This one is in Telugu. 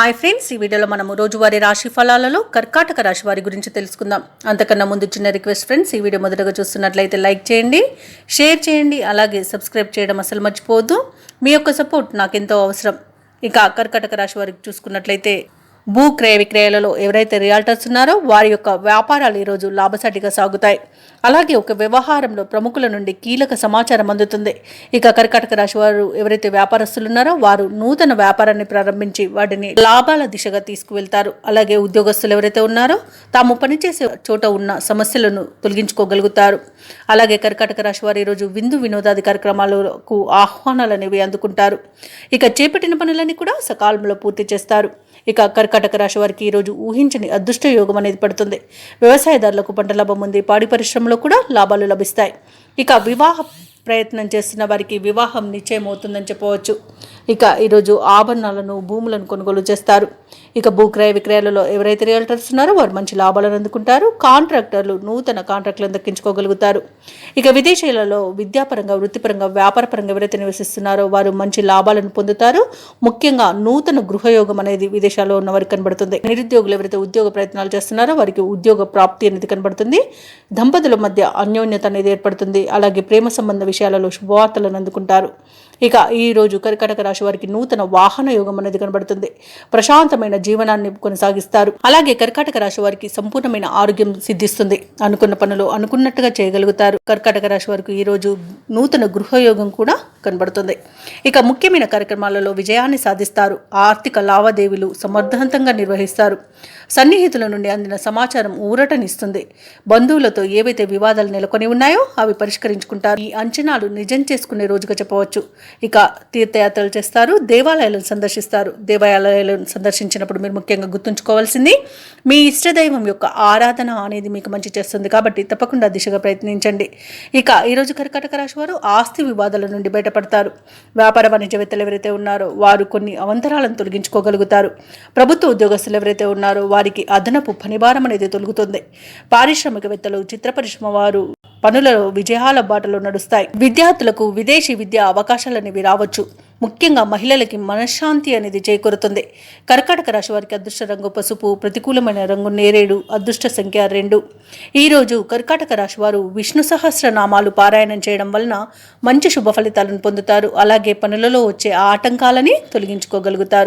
హాయ్ ఫ్రెండ్స్, ఈ వీడియోలో మనము రోజువారీ రాశి ఫలాలలో కర్కాటక రాశి వారి గురించి తెలుసుకుందాం. అంతకన్నా ముందు చిన్న రిక్వెస్ట్ ఫ్రెండ్స్, ఈ వీడియో మొదటగా చూస్తున్నట్లయితే లైక్ చేయండి, షేర్ చేయండి, అలాగే సబ్స్క్రైబ్ చేయడం అసలు మర్చిపోవద్దు. మీ యొక్క సపోర్ట్ నాకు ఎంతో అవసరం. ఇక కర్కాటక రాశి వారికి చూసుకున్నట్లయితే భూ క్రయ విక్రయాలలో ఎవరైతే రియాల్టర్స్ ఉన్నారో వారి యొక్క వ్యాపారాలు ఈరోజు లాభసాటిగా సాగుతాయి. అలాగే ఒక వ్యవహారంలో ప్రముఖుల నుండి కీలక సమాచారం అందుతుంది. ఇక కర్కాటక రాశి వారు ఎవరైతే వ్యాపారస్తులు ఉన్నారో వారు నూతన వ్యాపారాన్ని ప్రారంభించి వాటిని లాభాల దిశగా తీసుకువెళ్తారు. అలాగే ఉద్యోగస్తులు ఎవరైతే ఉన్నారో తాము పనిచేసే చోట ఉన్న సమస్యలను తొలగించుకోగలుగుతారు. అలాగే కర్కాటక రాశి వారు ఈరోజు విందు వినోదాది కార్యక్రమాలకు ఆహ్వానాలు అనేవి అందుకుంటారు. ఇక చేపట్టిన పనులన్నీ కూడా సకాలంలో పూర్తి చేస్తారు. ఇక కర్కాటక రాశి వారికి ఈరోజు ఊహించని అదృష్ట యోగం అనేది పడుతుంది. వ్యవసాయదారులకు పంట లాభం ఉంది. పాడి పరిశ్రమలో కూడా లాభాలు లభిస్తాయి. ఇక వివాహ ప్రయత్నం చేస్తున్న వారికి వివాహం నిశ్చయం అవుతుందని చెప్పవచ్చు. ఇక ఈరోజు ఆభరణాలను భూములను కొనుగోలు చేస్తారు. ఇక భూక్రయ విక్రయాలలో ఎవరైతే రియల్టర్స్ ఉన్నారో వారు మంచి లాభాలను అందుకుంటారు. కాంట్రాక్టర్లు నూతన కాంట్రాక్టులను దక్కించుకోగలుగుతారు. ఇక విదేశీయులలో విద్యాపరంగా, వృత్తిపరంగా, వ్యాపారపరంగా ఎవరైతే నివసిస్తున్నారో వారు మంచి లాభాలను పొందుతారు. ముఖ్యంగా నూతన గృహయోగం అనేది విదేశాల్లో ఉన్న వారికి కనబడుతుంది. నిరుద్యోగులు ఎవరైతే ఉద్యోగ ప్రయత్నాలు చేస్తున్నారో వారికి ఉద్యోగ ప్రాప్తి అనేది కనబడుతుంది. దంపతుల మధ్య అన్యోన్యత అనేది ఏర్పడుతుంది. అలాగే ప్రేమ సంబంధ విషయాలలో శుభవార్తలను అందుకుంటారు. ఇక ఈ రోజు కర్కాటక రాశి వారికి నూతన వాహన యోగం అనేది కనబడుతుంది. ప్రశాంతమైన జీవనాన్ని కొనసాగిస్తారు. అలాగే కర్కాటక రాశి వారికి సంపూర్ణమైన ఆరోగ్యం సిద్ధిస్తుంది. అనుకున్న పనులు అనుకున్నట్టుగా చేయగలుగుతారు. కర్కాటక రాశి వారికి ఈ రోజు నూతన గృహయోగం కూడా కనబడుతుంది. ఇక ముఖ్యమైన కార్యక్రమాలలో విజయాన్ని సాధిస్తారు. ఆర్థిక లావాదేవీలు సమర్థవంతంగా నిర్వహిస్తారు. సన్నిహితుల నుండి అందిన సమాచారం ఊరటనిస్తుంది. బంధువులతో ఏవైతే వివాదాలు నెలకొని ఉన్నాయో అవి పరిష్కరించుకుంటారు. ఈ అంచనాలు నిజం చేసుకునే రోజుగా చెప్పవచ్చు. ఇక తీర్థయాత్రలు చేస్తారు. దేవాలయాలను సందర్శిస్తారు. దేవాలయాలను సందర్శించినప్పుడు మీరు ముఖ్యంగా గుర్తుంచుకోవాల్సింది మీ ఇష్టదైవం యొక్క ఆరాధన అనేది మీకు మంచి చేస్తుంది. కాబట్టి తప్పకుండా దిశగా ప్రయత్నించండి. ఇక ఈరోజు కర్కాటక రాశి వారు ఆస్తి వివాదాల నుండి బయటపడతారు. వ్యాపార వాణిజ్యవేత్తలు ఎవరైతే ఉన్నారో వారు కొన్ని అవంతరాలను తొలగించుకోగలుగుతారు. ప్రభుత్వ ఉద్యోగస్తులు ఎవరైతే ఉన్నారో వారికి అదనపు పనిభారం అనేది తొలగుతుంది. పారిశ్రామికవేత్తలు, చిత్ర పరిశ్రమ వారు పనులలో విజయాల బాటలో నడుస్తాయి. విద్యార్థులకు విదేశీ విద్యా అవకాశాలు అనేవి రావచ్చు. ముఖ్యంగా మహిళలకి మనశ్శాంతి అనేది చేకూరుతుంది. కర్కాటక రాశి వారికి అదృష్ట రంగు పసుపు, ప్రతికూలమైన రంగు నేరేడు, అదృష్ట సంఖ్య 2. ఈరోజు కర్కాటక రాశి వారు విష్ణు సహస్రనామాలు పారాయణం చేయడం వలన మంచి శుభ ఫలితాలను పొందుతారు. అలాగే పనులలో వచ్చే ఆటంకాలని తొలగించుకోగలుగుతారు.